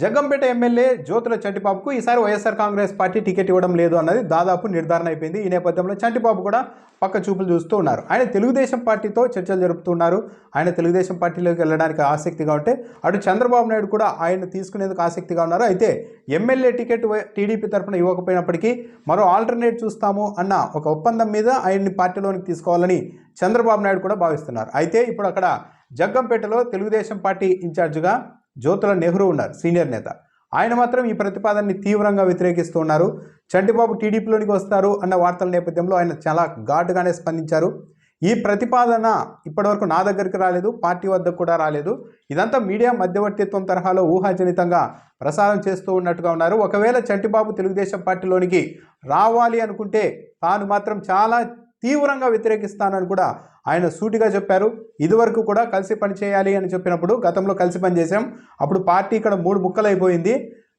Jaggampeta MLA Jyothula చంటిబాబుకు ఈసారి YSR Congress party ticket ఇవ్వడం లేదు అన్నది దాదాపు నిర్ధారణ అయిపోయింది. ఈ నేపథ్యంలో చంటిబాబు కూడా పక్క చూపులు చూస్తూ ఉన్నారు. ఆయన తెలుగుదేశం పార్టీతో చర్చలు జరుపుతున్నారు. ఆయన తెలుగుదేశం పార్టీలోకి వెళ్ళడానికి ఆసక్తిగా ఉంటే అటు చంద్రబాబు నాయుడు కూడా ఆయన తీసుకునేందుకు ఆసక్తిగా ఉన్నారు. అయితే ఎమ్మెల్యే టికెట్ టీడీపీ తరఫున ఇవ్వకపోయినప్పటికీ మరో ఆల్టర్నేట్ చూస్తాము అన్న ఒక ఒప్పందం మీద ఆయన్ని పార్టీలోనికి తీసుకోవాలని చంద్రబాబు నాయుడు కూడా భావిస్తున్నారు. అయితే ఇప్పుడు అక్కడ జగ్గంపేటలో తెలుగుదేశం పార్టీ ఇన్ఛార్జిగా జ్యోతుల నెహ్రూ ఉన్నారు, సీనియర్ నేత. ఆయన మాత్రం ఈ ప్రతిపాదనని తీవ్రంగా వ్యతిరేకిస్తూ ఉన్నారు. చంటిబాబు టీడీపీలోనికి వస్తారు అన్న వార్తల నేపథ్యంలో ఆయన చాలా ఘాటుగానే స్పందించారు. ఈ ప్రతిపాదన ఇప్పటివరకు నా దగ్గరికి రాలేదు, పార్టీ వద్దకు కూడా రాలేదు. ఇదంతా మీడియా మధ్యవర్తిత్వం తరహాలో ఊహాజనితంగా ప్రసారం చేస్తూ ఉన్నట్టుగా ఉన్నారు. ఒకవేళ చంటిబాబు తెలుగుదేశం పార్టీలోనికి రావాలి అనుకుంటే తాను మాత్రం చాలా తీవ్రంగా వ్యతిరేకిస్తానని కూడా ఆయన సూటిగా చెప్పారు. ఇదివరకు కూడా కలిసి పనిచేయాలి అని చెప్పినప్పుడు గతంలో కలిసి పనిచేసాం, అప్పుడు పార్టీ ఇక్కడ 3 ముక్కలైపోయింది.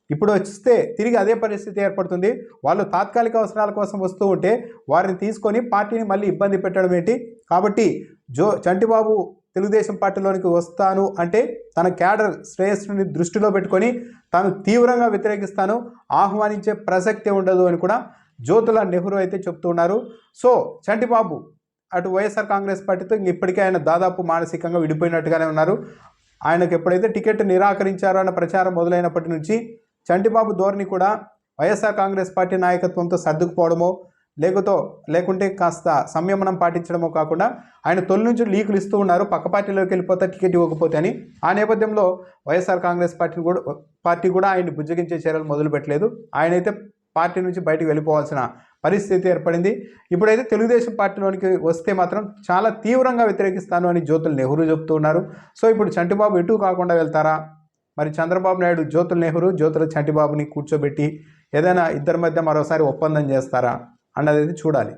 ఇప్పుడు వస్తే తిరిగి అదే పరిస్థితి ఏర్పడుతుంది. వాళ్ళు తాత్కాలిక అవసరాల కోసం వస్తూ ఉంటే వారిని తీసుకొని పార్టీని మళ్ళీ ఇబ్బంది పెట్టడం ఏంటి? కాబట్టి చంటిబాబు తెలుగుదేశం పార్టీలోనికి వస్తాను అంటే తన క్యాడర్ శ్రేయస్సుని దృష్టిలో పెట్టుకొని తాను తీవ్రంగా వ్యతిరేకిస్తాను, ఆహ్వానించే ప్రసక్తే ఉండదు అని కూడా జ్యోతుల నెహ్రూ అయితే చెప్తున్నారు. సో చంటిబాబు అటు వైఎస్ఆర్ కాంగ్రెస్ పార్టీతో ఇప్పటికే ఆయన దాదాపు మానసికంగా విడిపోయినట్టుగానే ఉన్నారు. ఆయనకు ఎప్పుడైతే టికెట్ నిరాకరించారో అన్న ప్రచారం మొదలైనప్పటి నుంచి చంటిబాబు ధోరణి కూడా వైఎస్ఆర్ కాంగ్రెస్ పార్టీ నాయకత్వంతో సర్దుకుపోవడమో లేకుంటే కాస్త సంయమనం పాటించడమో కాకుండా ఆయన తొలి నుంచి లీకులు ఇస్తూ ఉన్నారు, పక్క పార్టీలోకి వెళ్ళిపోతే టికెట్ ఇవ్వకపోతే అని. ఆ నేపథ్యంలో వైఎస్ఆర్ కాంగ్రెస్ పార్టీ కూడా ఆయన్ని బుజ్జగించే చర్యలు మొదలుపెట్టలేదు. ఆయనైతే పార్టీ నుంచి బయటకు వెళ్ళిపోవాల్సిన పరిస్థితి ఏర్పడింది. ఇప్పుడైతే తెలుగుదేశం పార్టీలోనికి వస్తే మాత్రం చాలా తీవ్రంగా వ్యతిరేకిస్తాను అని జ్యోతుల నెహ్రూ చెప్తూ ఉన్నారు. సో ఇప్పుడు చంటిబాబు ఎటు కాకుండా వెళ్తారా? మరి చంద్రబాబు నాయుడు జ్యోతుల నెహ్రూ జ్యోతుల చంటిబాబుని కూర్చోబెట్టి ఏదైనా ఇద్దరి మధ్య మరోసారి ఒప్పందం చేస్తారా అన్నది చూడాలి.